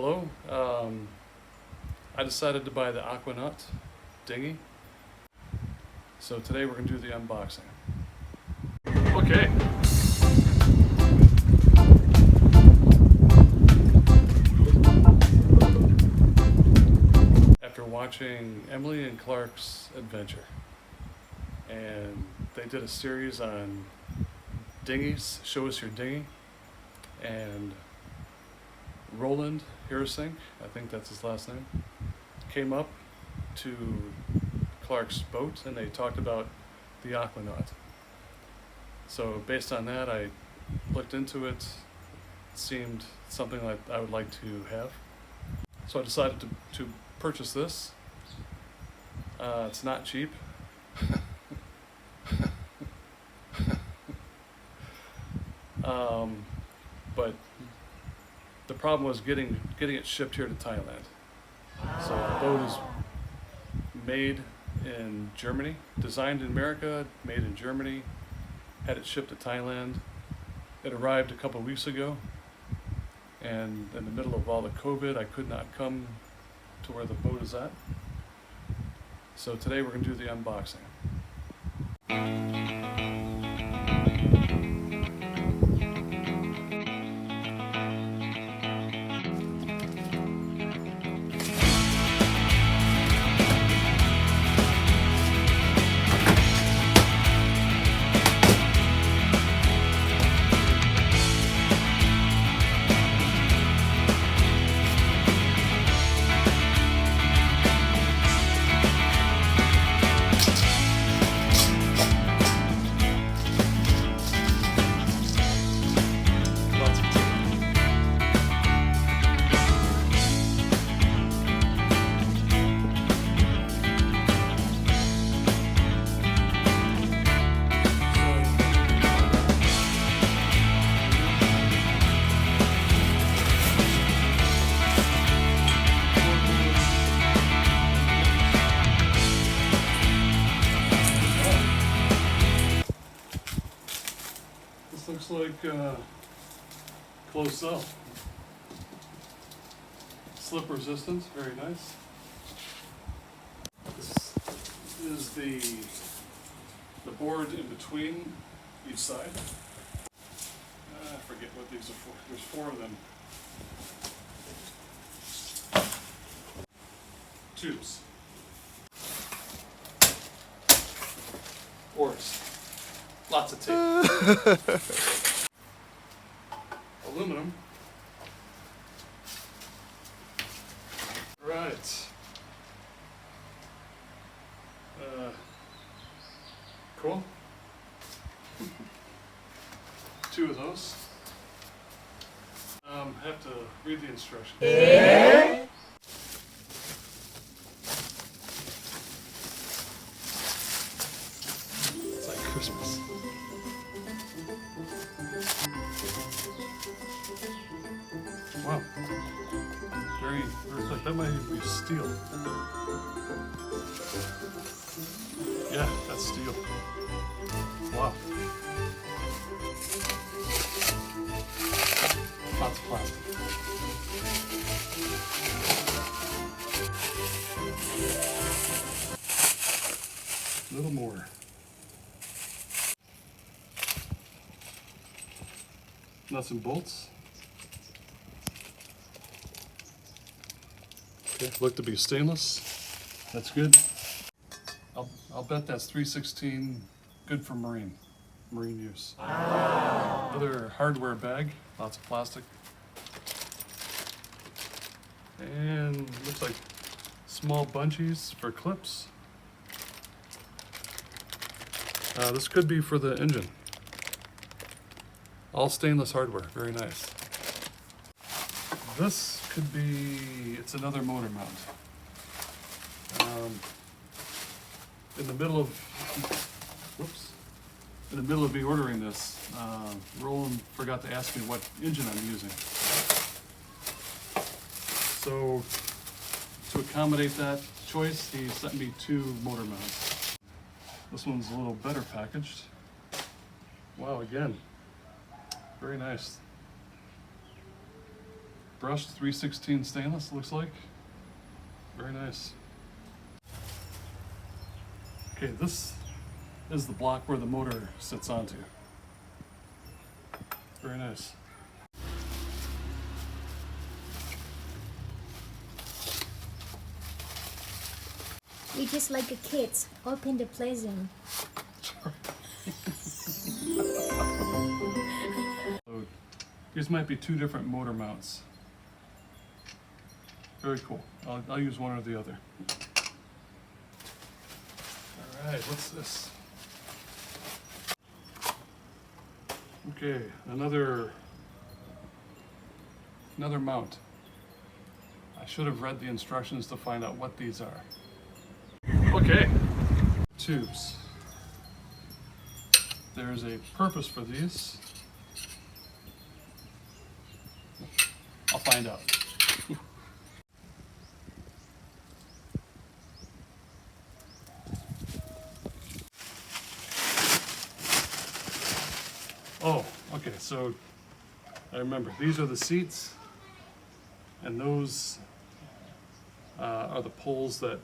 Hello. I decided to buy the AquaNaut dinghy. So today we're going to do the unboxing. Okay. After watching Emily and Clark's adventure, and they did a series on dinghies, show us your dinghy, and Roland Hirosink, I think that's his last name, came up to Clark's boat and they talked about the AquaNaut. So based on that, I looked into it. It seemed something like I would like to have. So I decided to purchase this. It's not cheap. But the problem was getting it shipped here to Thailand. So the boat is made in Germany, designed in America, made in Germany, had it shipped to Thailand. It arrived a couple of weeks ago, and in the middle of all the COVID, I could not come to where the boat is at. So today we're going to do the unboxing. This looks like closed cell. Slip resistant, very nice. This is the board in between each side. I forget what these are for. There's 4 of them. Tubes. Oars. Lots of tape. Aluminum. Right. Cool. 2 of those. Have to read the instructions. It's like Christmas. Wow. Very thick. That might even be steel. Yeah, that's steel. Wow. Lots of plastic. A little more. Nuts and bolts. Okay, look to be stainless. That's good. I'll bet that's 3/16, good for marine use. Wow. Another hardware bag, lots of plastic. And looks like small bungees for clips. This could be for the engine. All stainless hardware, very nice. This could be, it's another motor mount. In the middle of me ordering this, Roland forgot to ask me what engine I'm using. So to accommodate that choice, he sent me 2 motor mounts. This one's a little better packaged. Wow, again, very nice. brushed 316 stainless, looks like. Very nice. Okay, this is the block where the motor sits onto. Very nice. You're just like a kid. Open the present. So these might be two different motor mounts. Very cool. I'll use one or the other. All right, what's this? Okay, another mount. I should have read the instructions to find out what these are. Okay, tubes. There's a purpose for these. I'll find out. Oh, okay, so I remember. These are the seats, and those are the poles that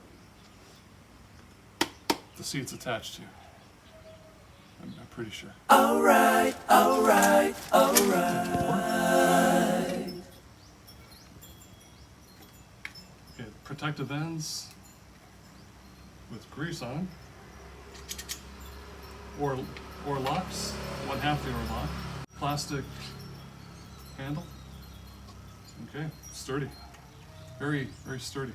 the seat's attached to. I'm pretty sure. Alright, alright, alright. Okay, protective ends with grease on, or locks. 1/2 they were locked. Plastic handle. Okay, sturdy. Very, very sturdy.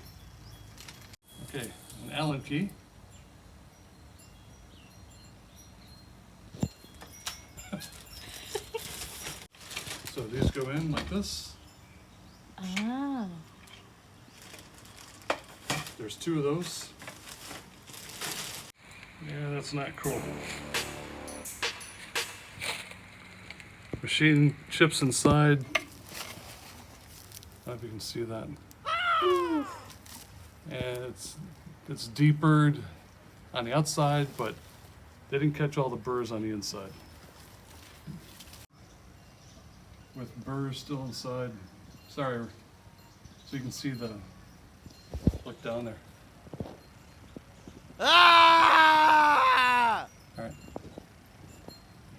Okay, an Allen key. So these go in like this. Ah. There's 2 of those. Yeah, that's not cool. Machine chips inside. I don't know if you can see that. And it's deburred on the outside, but they didn't catch all the burrs on the inside. With burrs still inside. Sorry, so you can see the, look down there. Ah! All right,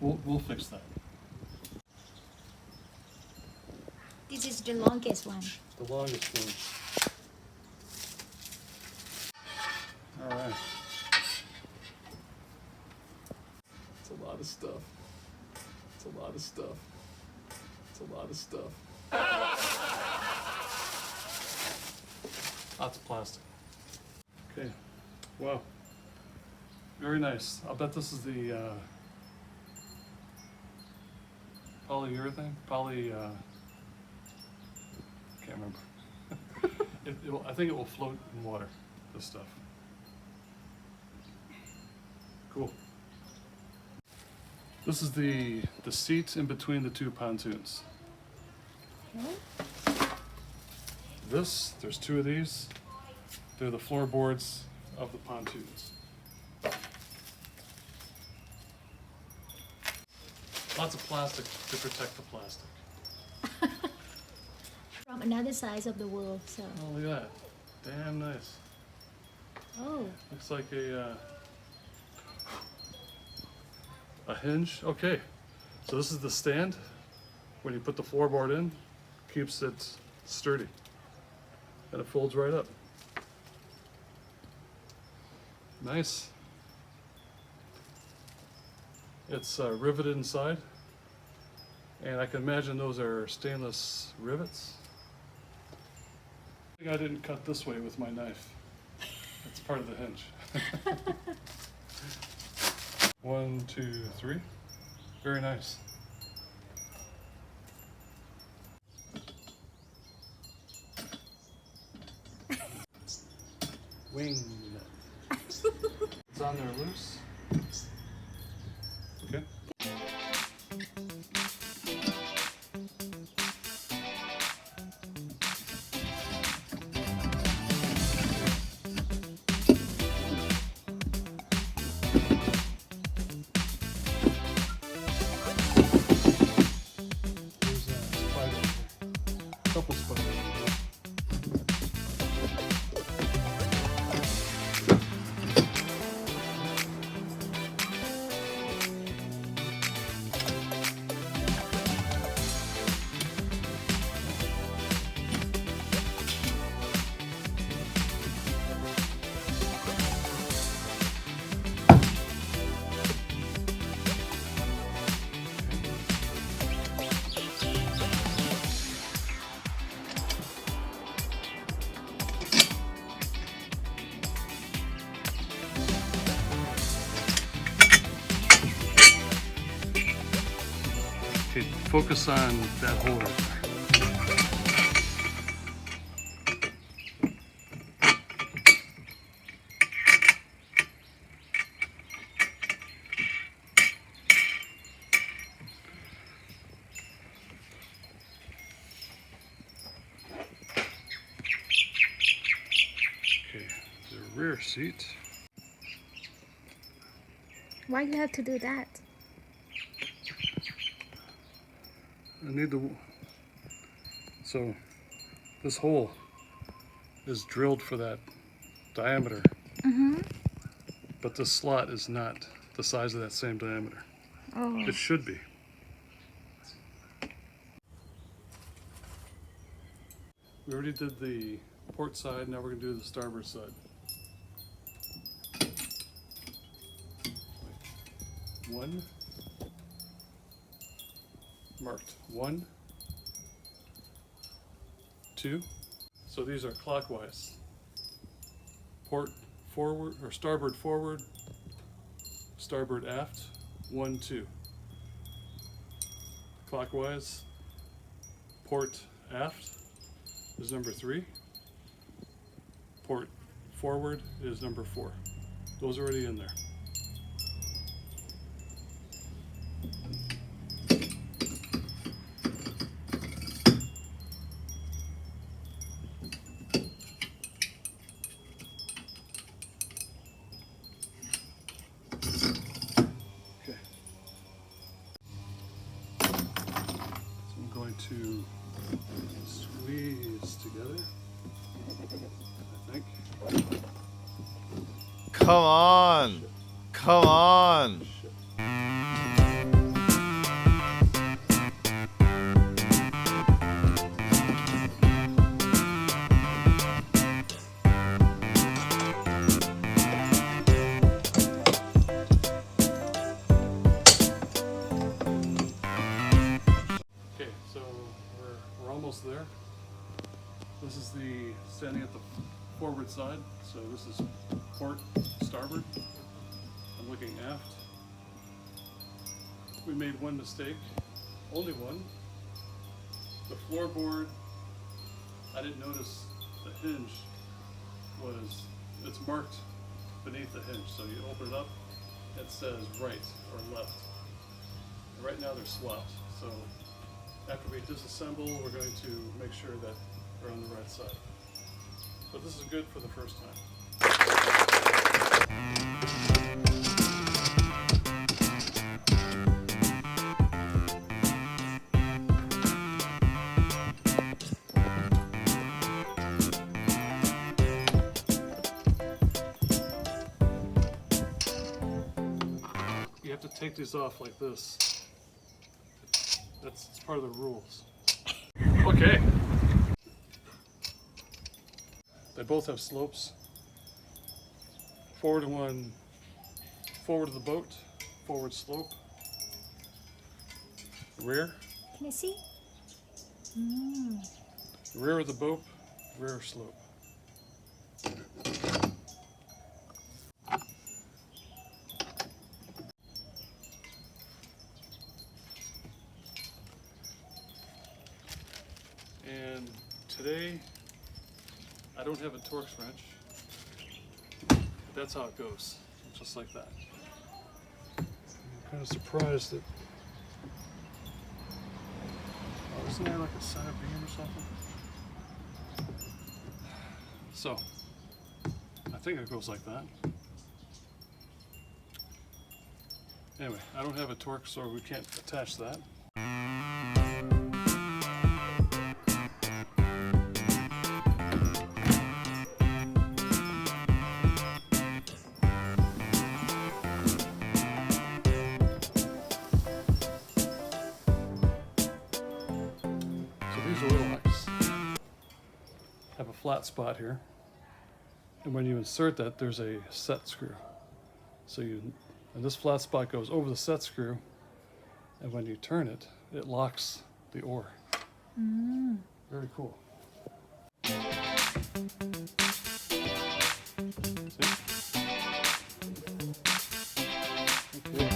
we'll fix that. This is the longest one. The longest one. All right. It's a lot of stuff. It's a lot of stuff. It's a lot of stuff. Lots of plastic. Okay. Wow. Very nice. I'll bet this is the polyurethane? Can't remember. I think it will float in water, this stuff. Cool. This is the seat in between the 2 pontoons. Okay. There's 2 of these. They're the floorboards of the pontoons. Lots of plastic to protect the plastic. From another side of the world, so. Oh, look at that. Damn nice. Oh. Looks like a hinge. Okay, so this is the stand. When you put the floorboard in, keeps it sturdy. And it folds right up. Nice. It's riveted inside. And I can imagine those are stainless rivets. I think I didn't cut this way with my knife. It's part of the hinge. 1, 2, 3. Very nice. Wing nut. It's on there loose. Okay. There's a spider here. Couple spiders. focus on that hole right there. Okay, the rear seat. Why you have to do that? I need the, so this hole is drilled for that diameter, but this slot is not the size of that same diameter. Oh. It should be. We already did the port side, now we're going to do the starboard side. One, marked 1, 2. So these are clockwise. Port forward or starboard forward, starboard aft, 1, 2. Clockwise, port aft is number 3. Port forward is number 4. Those are already in there. Okay. So I'm going to squeeze together, I think. Come on! Come on! Shit. Okay, so we're almost there. This is the standing at the forward side, so this is port starboard. I'm looking aft. We made one mistake, only one. The floorboard, I didn't notice the hinge it's marked beneath the hinge. So you open it up, it says right or left. And right now they're swapped. So after we disassemble, we're going to make sure that they're on the right side. But this is good for the first time. You have to take these off like this. It's part of the rules. Okay. They both have slopes. Forward one, forward of the boat, forward slope. Rear, Can I see? rear of the boat, rear slope. And today, I don't have a Torx wrench. That's how it goes, just like that. I'm kind of surprised that. Oh, isn't there like a center beam or something? So, I think it goes like that. Anyway, I don't have a Torx, so we can't attach that. These oil hooks have a flat spot here, and when you insert that, there's a set screw. So and this flat spot goes over the set screw, and when you turn it, it locks the oar. Very cool. See? Okay.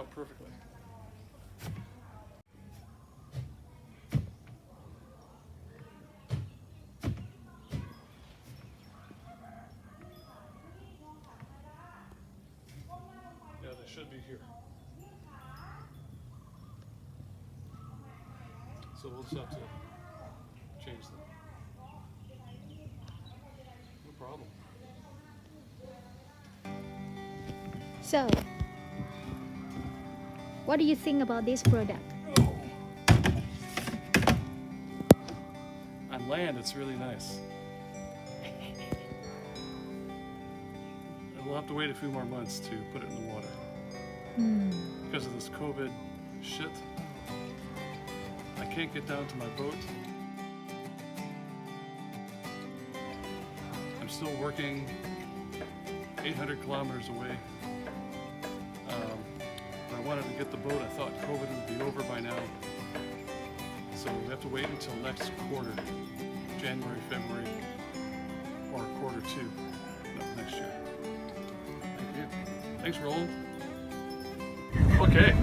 out perfectly. Yeah, they should be here. So we'll just have to change them. No problem. So, what do you think about this product? On land, it's really nice. And we'll have to wait a few more months to put it in the water. Because of this COVID shit. I can't get down to my boat. I'm still working 800 kilometers away. I wanted to get the boat. I thought COVID would be over by now. So we have to wait until next quarter, January, February, or quarter 2 of next year. Thank you. Thanks, Roland. Okay.